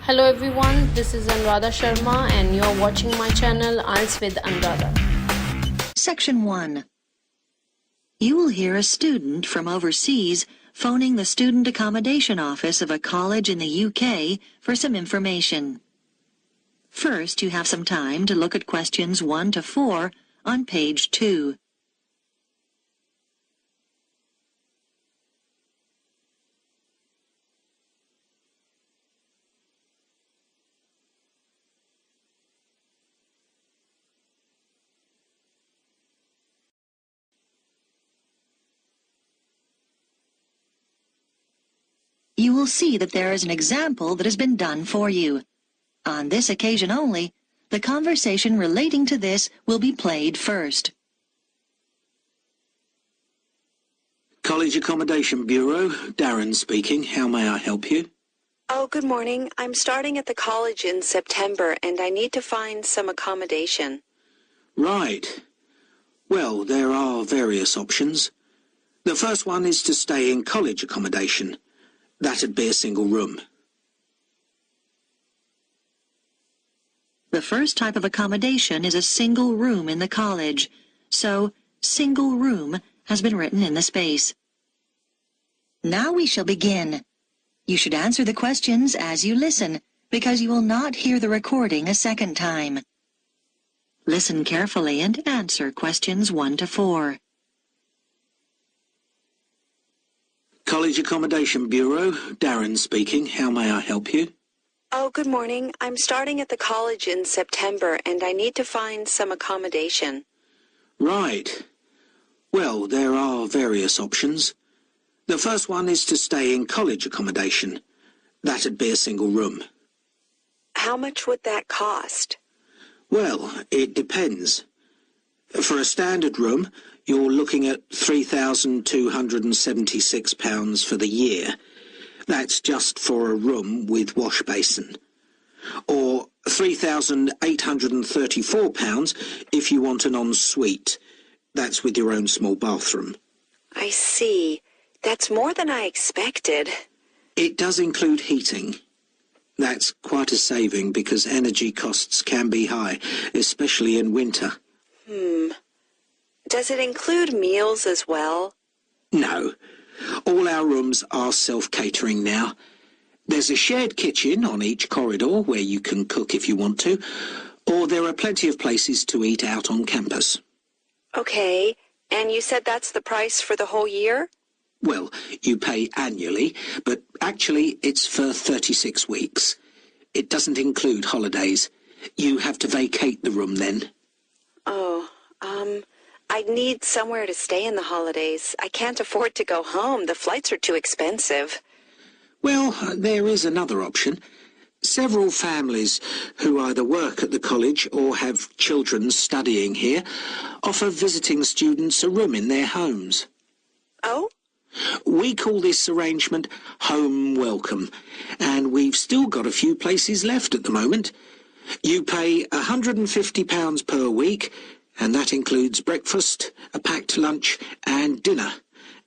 Hello everyone, this is ANURADHA Sharma and you're watching my channel IELTS with ANURADHA. Section 1. You will hear a student from overseas phoning the Student Accommodation Office of a college in the UK for some information. First, you have some time to look at questions 1 to 4 on page 2. You will see that there is an example that has been done for you. On this occasion only, the conversation relating to this will be played first. College Accommodation Bureau, Darren speaking. How may I help you? Oh, good morning. I'm starting at the college in September and I need to find some accommodation. Right. Well, there are various options. The first one is to stay in college accommodation. That'd be a single room. The first type of accommodation is a single room in the college, so single room has been written in the space. Now we shall begin. You should answer the questions as you listen, because you will not hear the recording a second time. Listen carefully and answer questions 1 to 4. College Accommodation Bureau, Darren speaking. How may I help you? Oh, good morning. I'm starting at the college in September and I need to find some accommodation. Right. Well, there are various options. The first one is to stay in college accommodation. That'd be a single room. How much would that cost? Well, it depends. For a standard room, you're looking at £3,276 for the year. That's just for a room with wash basin. Or £3,834 if you want an ensuite. That's with your own small bathroom. I see. That's more than I expected. It does include heating. That's quite a saving because energy costs can be high, especially in winter. Does it include meals as well? No. All our rooms are self-catering now. There's a shared kitchen on each corridor where you can cook if you want to, or there are plenty of places to eat out on campus. Okay, and you said that's the price for the whole year? Well, you pay annually, but actually it's for 36 weeks. It doesn't include holidays. You have to vacate the room then. Oh, I'd need somewhere to stay in the holidays. I can't afford to go home. The flights are too expensive. Well, there is another option. Several families who either work at the college or have children studying here offer visiting students a room in their homes. Oh? We call this arrangement Home Welcome, and we've still got a few places left at the moment. You pay £150 per week, and that includes breakfast, a packed lunch, and dinner,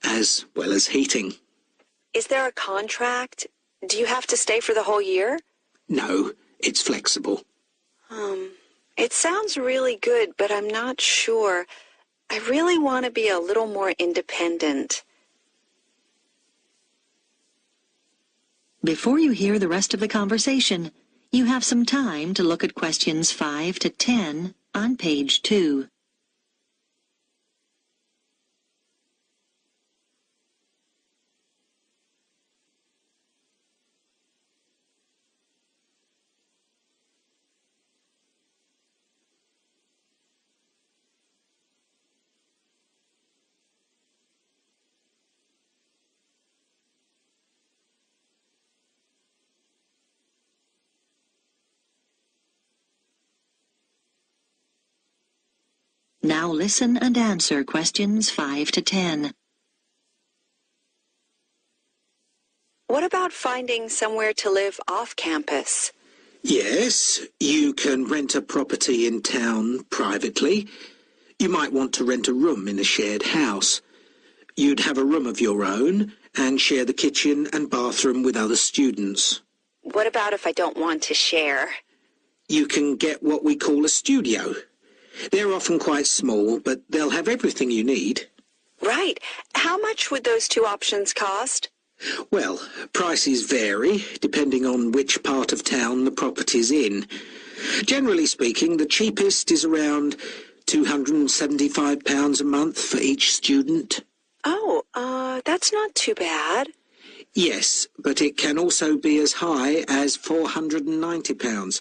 as well as heating. Is there a contract? Do you have to stay for the whole year? No, it's flexible. It sounds really good, but I'm not sure. I really want to be a little more independent. Before you hear the rest of the conversation, you have some time to look at questions 5 to 10 on page 2. Now listen and answer questions 5 to 10. What about finding somewhere to live off campus? Yes, you can rent a property in town privately. You might want to rent a room in a shared house. You'd have a room of your own and share the kitchen and bathroom with other students. What about if I don't want to share? You can get what we call a studio. They're often quite small, but they'll have everything you need. Right. How much would those two options cost? Well, prices vary depending on which part of town the property's in. Generally speaking, the cheapest is around £275 a month for each student. Oh, that's not too bad. Yes, but it can also be as high as £490,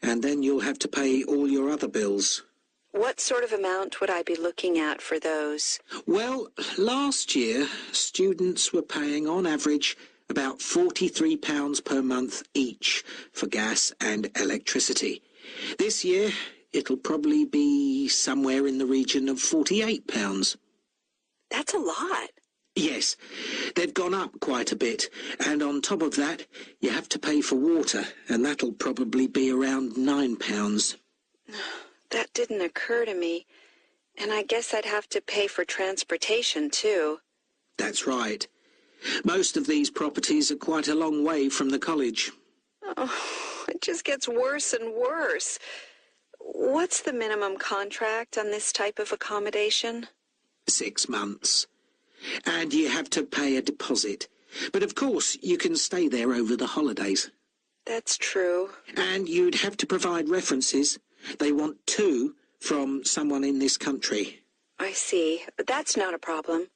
and then you'll have to pay all your other bills. What sort of amount would I be looking at for those? Well, last year, students were paying on average about £43 per month each for gas and electricity. This year, it'll probably be somewhere in the region of £48. That's a lot. Yes, they've gone up quite a bit, and on top of that, you have to pay for water, and that'll probably be around £9. That didn't occur to me. And I guess I'd have to pay for transportation, too. That's right. Most of these properties are quite a long way from the college. Oh, it just gets worse and worse. What's the minimum contract on this type of accommodation? 6 months. And you have to pay a deposit. But of course, you can stay there over the holidays. That's true. And you'd have to provide references. They want 2 from someone in this country. I see. But that's not a problem.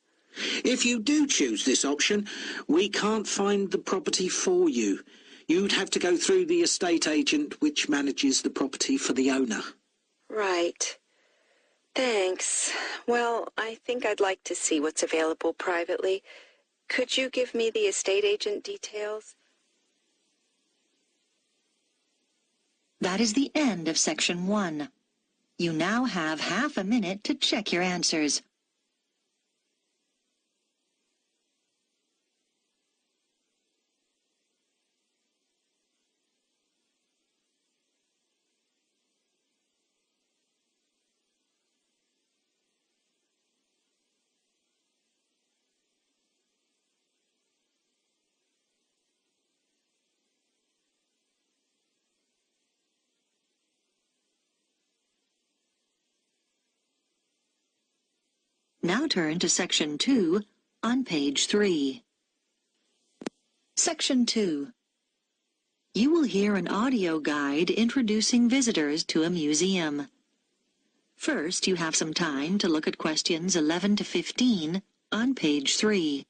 If you do choose this option, we can't find the property for you. You'd have to go through the estate agent which manages the property for the owner. Right. Thanks. Well, I think I'd like to see what's available privately. Could you give me the estate agent details? That is the end of section 1. You now have half a minute to check your answers. Now turn to section 2 on page 3. Section 2. You will hear an audio guide introducing visitors to a museum. First, you have some time to look at questions 11 to 15 on page 3.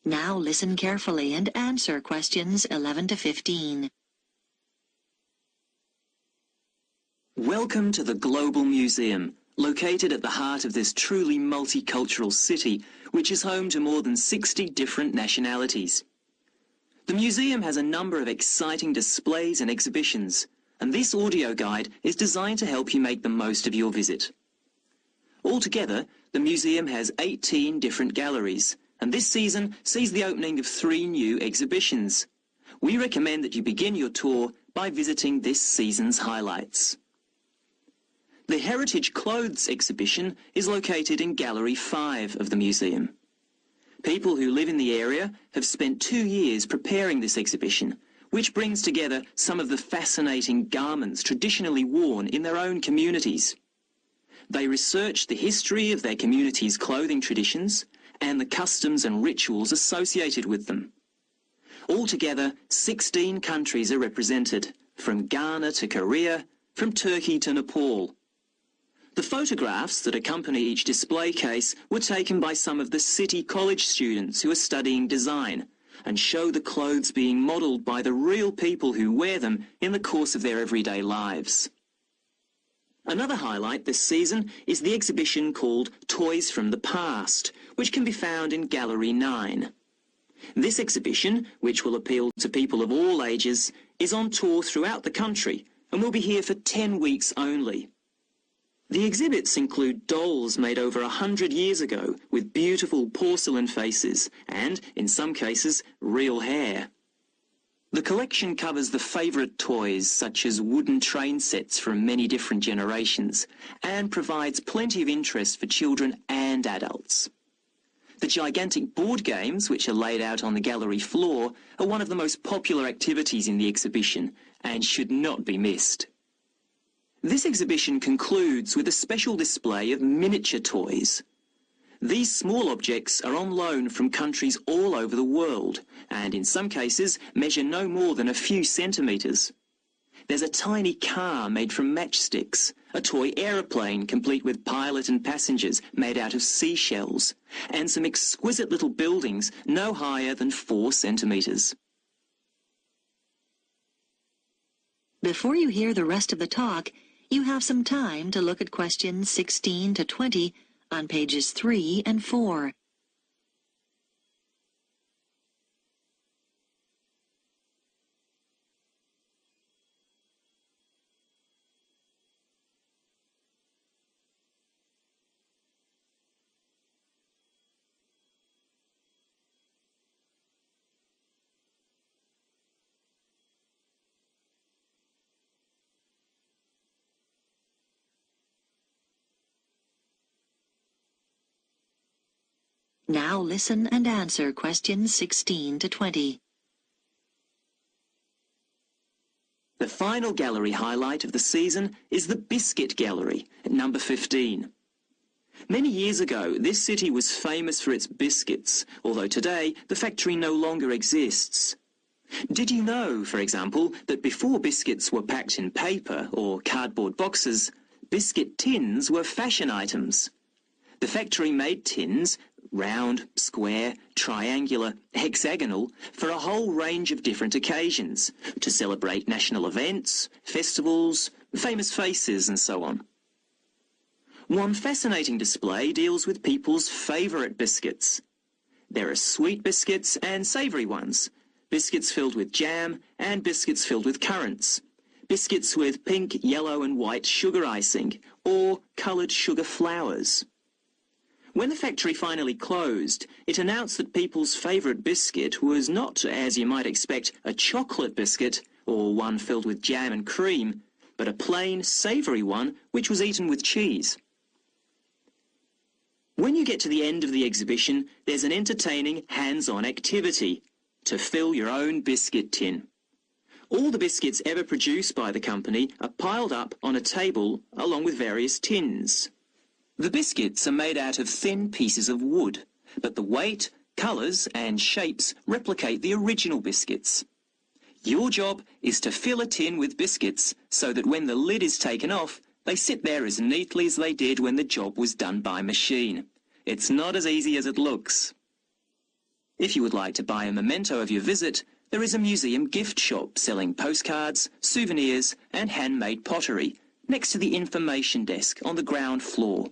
Now listen carefully and answer questions 11 to 15. Welcome to the Global Museum, located at the heart of this truly multicultural city, which is home to more than 60 different nationalities. The museum has a number of exciting displays and exhibitions, and this audio guide is designed to help you make the most of your visit. Altogether, the museum has 18 different galleries, and this season sees the opening of 3 new exhibitions. We recommend that you begin your tour by visiting this season's highlights. The Heritage Clothes exhibition is located in Gallery 5 of the museum. People who live in the area have spent 2 years preparing this exhibition, which brings together some of the fascinating garments traditionally worn in their own communities. They research the history of their community's clothing traditions and the customs and rituals associated with them. Altogether, 16 countries are represented, from Ghana to Korea, from Turkey to Nepal. The photographs that accompany each display case were taken by some of the City College students who are studying design and show the clothes being modelled by the real people who wear them in the course of their everyday lives. Another highlight this season is the exhibition called Toys from the Past, which can be found in Gallery 9. This exhibition, which will appeal to people of all ages, is on tour throughout the country and will be here for 10 weeks only. The exhibits include dolls made over 100 years ago with beautiful porcelain faces and, in some cases, real hair. The collection covers the favourite toys such as wooden train sets from many different generations and provides plenty of interest for children and adults. The gigantic board games, which are laid out on the gallery floor, are one of the most popular activities in the exhibition and should not be missed. This exhibition concludes with a special display of miniature toys. These small objects are on loan from countries all over the world and in some cases measure no more than a few centimetres. There's a tiny car made from matchsticks, a toy aeroplane complete with pilot and passengers made out of seashells, and some exquisite little buildings no higher than 4 centimetres. Before you hear the rest of the talk, you have some time to look at questions 16 to 20 on pages 3 and 4. Now listen and answer questions 16 to 20. The final gallery highlight of the season is the Biscuit Gallery at number 15. Many years ago, this city was famous for its biscuits, although today the factory no longer exists. Did you know, for example, that before biscuits were packed in paper or cardboard boxes, biscuit tins were fashion items? The factory made tins, round, square, triangular, hexagonal, for a whole range of different occasions, to celebrate national events, festivals, famous faces and so on. One fascinating display deals with people's favourite biscuits. There are sweet biscuits and savoury ones, biscuits filled with jam and biscuits filled with currants, biscuits with pink, yellow and white sugar icing, or coloured sugar flowers. When the factory finally closed, it announced that people's favourite biscuit was not, as you might expect, a chocolate biscuit or one filled with jam and cream, but a plain, savoury one which was eaten with cheese. When you get to the end of the exhibition, there's an entertaining hands-on activity to fill your own biscuit tin. All the biscuits ever produced by the company are piled up on a table along with various tins. The biscuits are made out of thin pieces of wood, but the weight, colours and shapes replicate the original biscuits. Your job is to fill a tin with biscuits so that when the lid is taken off, they sit there as neatly as they did when the job was done by machine. It's not as easy as it looks. If you would like to buy a memento of your visit, there is a museum gift shop selling postcards, souvenirs and handmade pottery next to the information desk on the ground floor.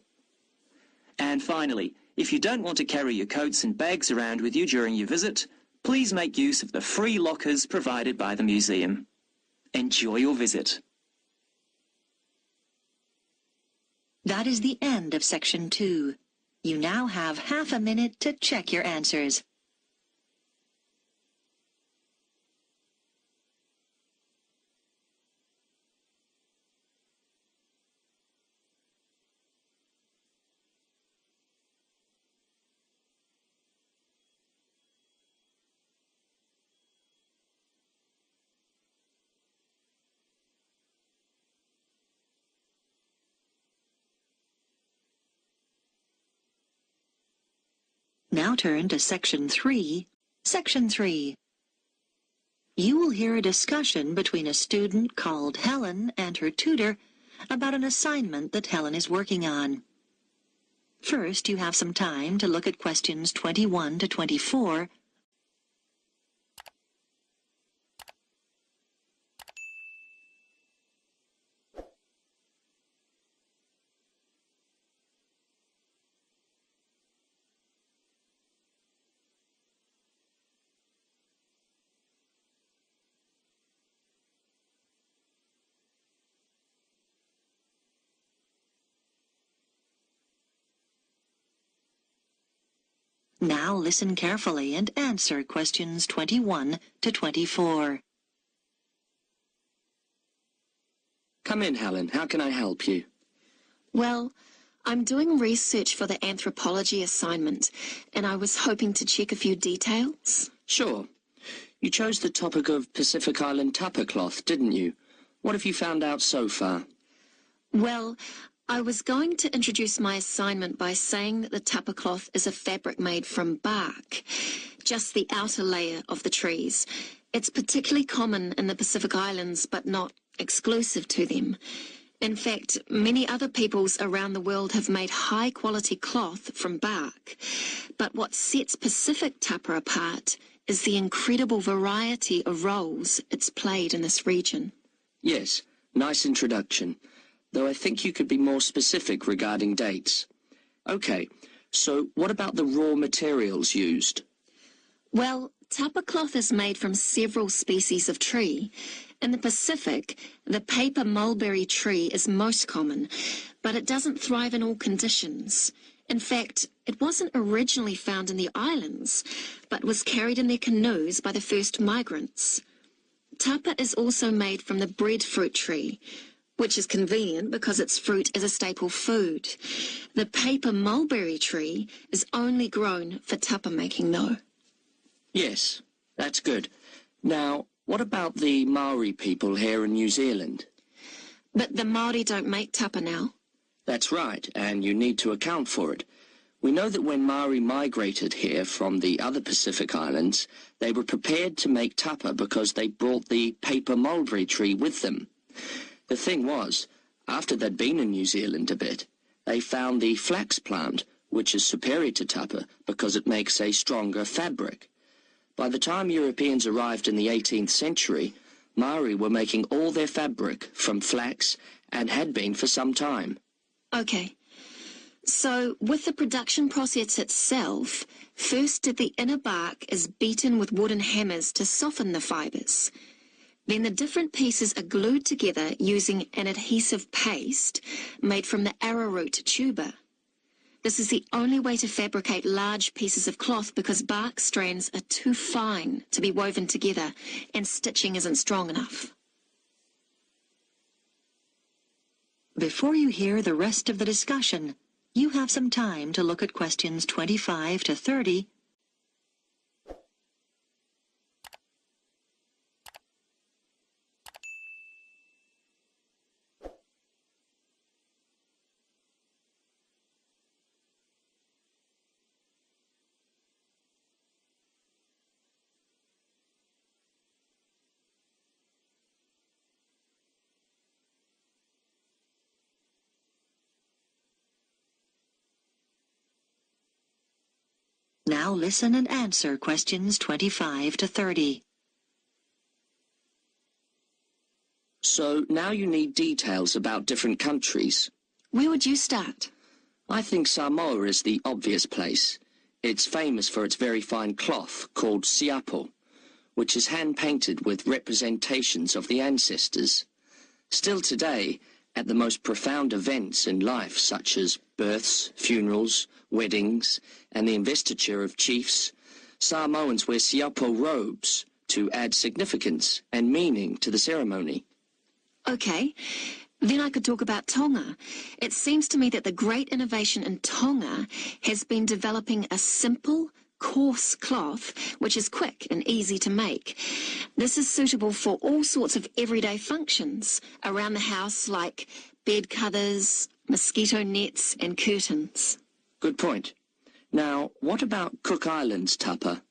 And finally, if you don't want to carry your coats and bags around with you during your visit, please make use of the free lockers provided by the museum. Enjoy your visit. That is the end of section 2. You now have half a minute to check your answers. Now turn to Section 3. Section 3. You will hear a discussion between a student called Helen and her tutor about an assignment that Helen is working on. First, you have some time to look at questions 21 to 24. Now listen carefully and answer questions 21 to 24. Come in, Helen. How can I help you? Well, I'm doing research for the anthropology assignment, and I was hoping to check a few details. Sure. You chose the topic of Pacific Island tapa cloth, didn't you? What have you found out so far? Well, I was going to introduce my assignment by saying that the tapa cloth is a fabric made from bark, just the outer layer of the trees. It's particularly common in the Pacific Islands, but not exclusive to them. In fact, many other peoples around the world have made high-quality cloth from bark. But what sets Pacific tapa apart is the incredible variety of roles it's played in this region. Yes, nice introduction. Though I think you could be more specific regarding dates. Okay, so what about the raw materials used? Well, tapa cloth is made from several species of tree. In the Pacific, the paper mulberry tree is most common, but it doesn't thrive in all conditions. In fact, it wasn't originally found in the islands, but was carried in their canoes by the first migrants. Tapa is also made from the breadfruit tree, which is convenient because its fruit is a staple food. The paper mulberry tree is only grown for tapa making, though. Yes, that's good. Now, what about the Maori people here in New Zealand? But the Māori don't make tapa now. That's right, and you need to account for it. We know that when Maori migrated here from the other Pacific Islands, they were prepared to make tapa because they brought the paper mulberry tree with them. The thing was, after they'd been in New Zealand a bit, they found the flax plant, which is superior to tapa because it makes a stronger fabric. By the time Europeans arrived in the 18th century, Maori were making all their fabric from flax and had been for some time. Okay. So, with the production process itself, first the inner bark is beaten with wooden hammers to soften the fibres. Then the different pieces are glued together using an adhesive paste made from the arrowroot tuber. This is the only way to fabricate large pieces of cloth because bark strands are too fine to be woven together and stitching isn't strong enough. Before you hear the rest of the discussion, you have some time to look at questions 25 to 30. Now listen and answer questions 25 to 30. So now you need details about different countries. Where would you start? I think Samoa is the obvious place. It's famous for its very fine cloth called siapo, which is hand-painted with representations of the ancestors. Still today, at the most profound events in life, such as births, funerals, weddings, and the investiture of chiefs, Samoans wear siapo robes to add significance and meaning to the ceremony. Okay, then I could talk about Tonga. It seems to me that the great innovation in Tonga has been developing a simple, coarse cloth which is quick and easy to make. This is suitable for all sorts of everyday functions around the house like bed covers, mosquito nets and curtains. Good point. Now, what about Cook Islands tapa?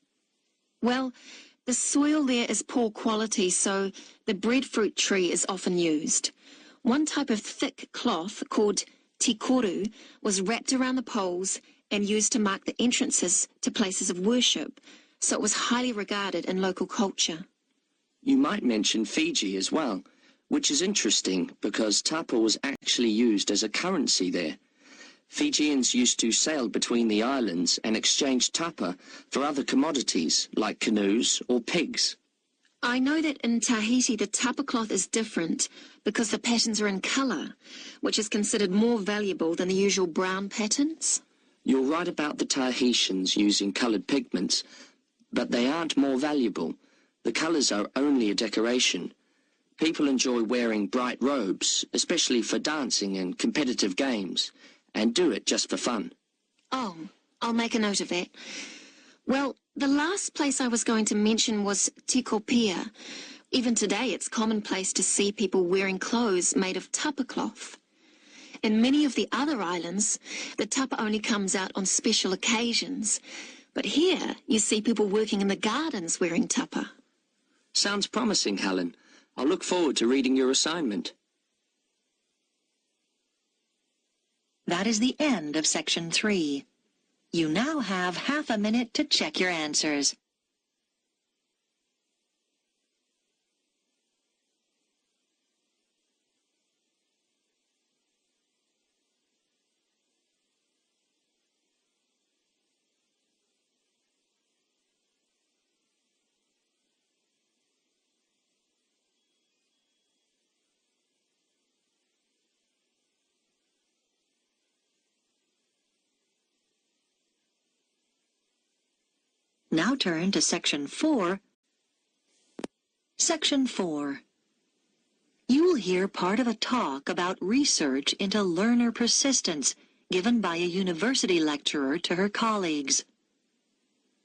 Well, the soil there is poor quality, so the breadfruit tree is often used. One type of thick cloth called tikoru was wrapped around the poles and used to mark the entrances to places of worship, so it was highly regarded in local culture. You might mention Fiji as well, which is interesting because tapa was actually used as a currency there. Fijians used to sail between the islands and exchange tapa for other commodities like canoes or pigs. I know that in Tahiti the tapa cloth is different because the patterns are in colour, which is considered more valuable than the usual brown patterns. You're right about the Tahitians using coloured pigments, but they aren't more valuable. The colours are only a decoration. People enjoy wearing bright robes, especially for dancing and competitive games, and do it just for fun. Oh, I'll make a note of that. Well, the last place I was going to mention was Tikopia. Even today, it's commonplace to see people wearing clothes made of tapa cloth. In many of the other islands, the tapa only comes out on special occasions. But here, you see people working in the gardens wearing tapa. Sounds promising, Helen. I'll look forward to reading your assignment. That is the end of section 3. You now have half a minute to check your answers. Now turn to section 4. Section 4. You will hear part of a talk about research into learner persistence given by a university lecturer to her colleagues.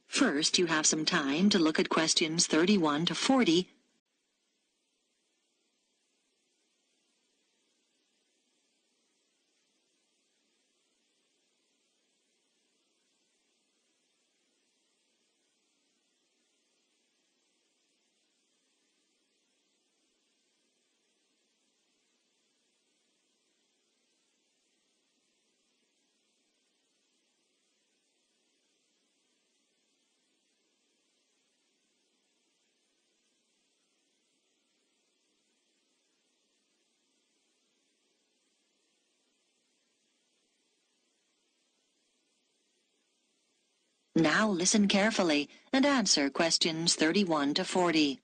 First, you have some time to look at questions 31 to 40. Now listen carefully and answer questions 31 to 40.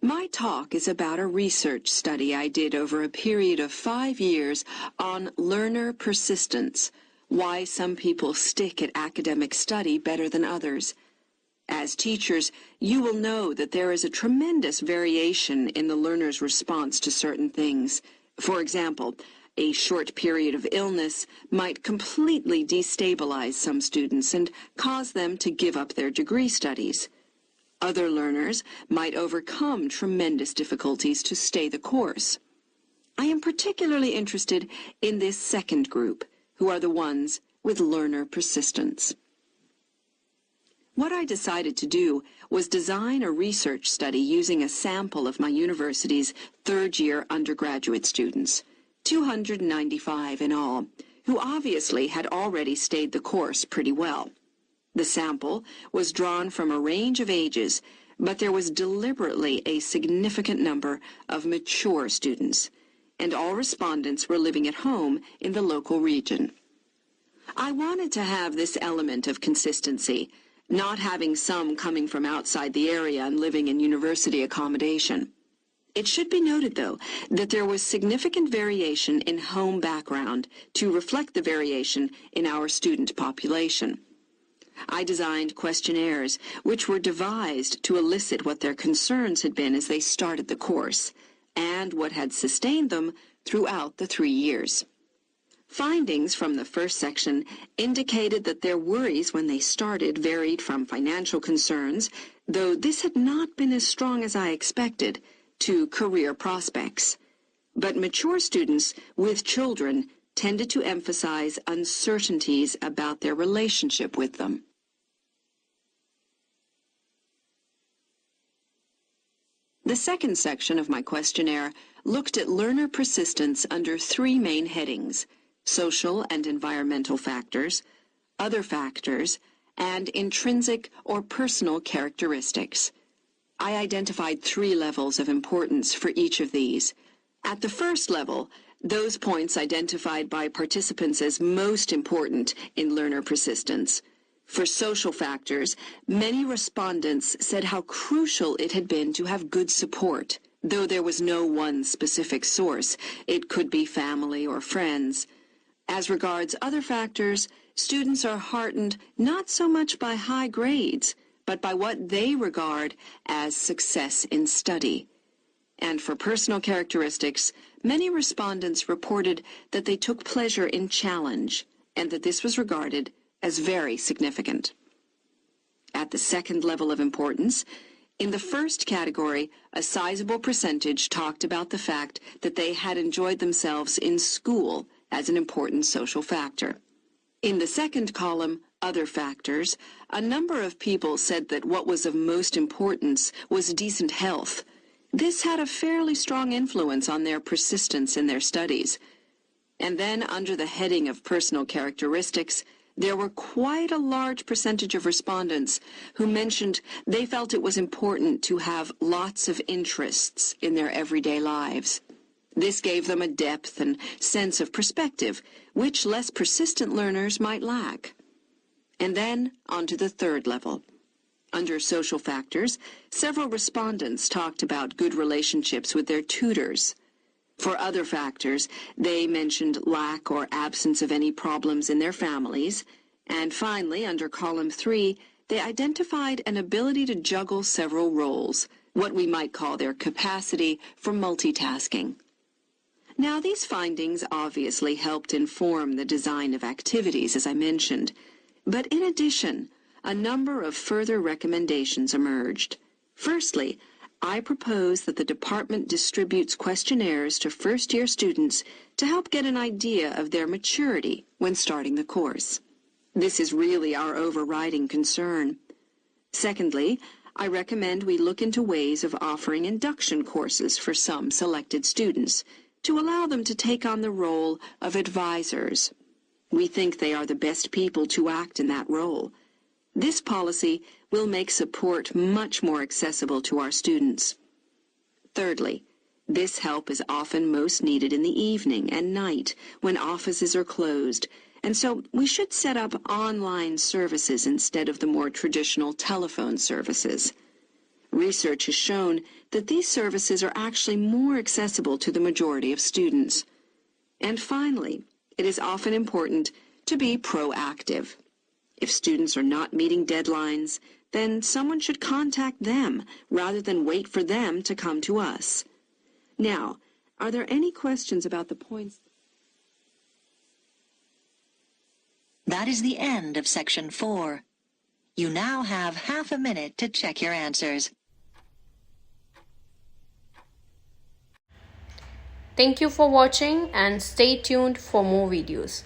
My talk is about a research study I did over a period of 5 years on learner persistence, why some people stick at academic study better than others. As teachers, you will know that there is a tremendous variation in the learner's response to certain things. For example, a short period of illness might completely destabilize some students and cause them to give up their degree studies. Other learners might overcome tremendous difficulties to stay the course. I am particularly interested in this second group, who are the ones with learner persistence. What I decided to do was design a research study using a sample of my university's third-year undergraduate students, 295 in all, who obviously had already stayed the course pretty well. The sample was drawn from a range of ages, but there was deliberately a significant number of mature students, and all respondents were living at home in the local region. I wanted to have this element of consistency, not having some coming from outside the area and living in university accommodation. It should be noted, though, that there was significant variation in home background to reflect the variation in our student population. I designed questionnaires which were devised to elicit what their concerns had been as they started the course, and what had sustained them throughout the 3 years. Findings from the first section indicated that their worries when they started varied from financial concerns, though this had not been as strong as I expected, to career prospects. But mature students with children tended to emphasize uncertainties about their relationship with them. The second section of my questionnaire looked at learner persistence under 3 main headings: social and environmental factors, other factors, and intrinsic or personal characteristics. I identified 3 levels of importance for each of these. At the first level, those points identified by participants as most important in learner persistence. For social factors, many respondents said how crucial it had been to have good support. Though there was no one specific source, it could be family or friends. As regards other factors, students are heartened not so much by high grades, but by what they regard as success in study. And for personal characteristics, many respondents reported that they took pleasure in challenge and that this was regarded as very significant. At the second level of importance, in the first category, a sizable percentage talked about the fact that they had enjoyed themselves in school as an important social factor. In the second column, other factors, a number of people said that what was of most importance was decent health. This had a fairly strong influence on their persistence in their studies. And then, under the heading of personal characteristics, there were quite a large percentage of respondents who mentioned they felt it was important to have lots of interests in their everyday lives. This gave them a depth and sense of perspective, which less persistent learners might lack. And then, on to the third level. Under social factors, several respondents talked about good relationships with their tutors. For other factors, they mentioned lack or absence of any problems in their families. And finally, under column 3, they identified an ability to juggle several roles, what we might call their capacity for multitasking. Now, these findings obviously helped inform the design of activities, as I mentioned. But in addition, a number of further recommendations emerged. Firstly, I propose that the department distributes questionnaires to first-year students to help get an idea of their maturity when starting the course. This is really our overriding concern. Secondly, I recommend we look into ways of offering induction courses for some selected students to allow them to take on the role of advisors. We think they are the best people to act in that role. This policy will make support much more accessible to our students. Thirdly, this help is often most needed in the evening and night when offices are closed, and so we should set up online services instead of the more traditional telephone services. Research has shown that these services are actually more accessible to the majority of students. And finally, it is often important to be proactive. If students are not meeting deadlines, then someone should contact them rather than wait for them to come to us. Now, are there any questions about the points? That is the end of section 4. You now have half a minute to check your answers. Thank you for watching and stay tuned for more videos.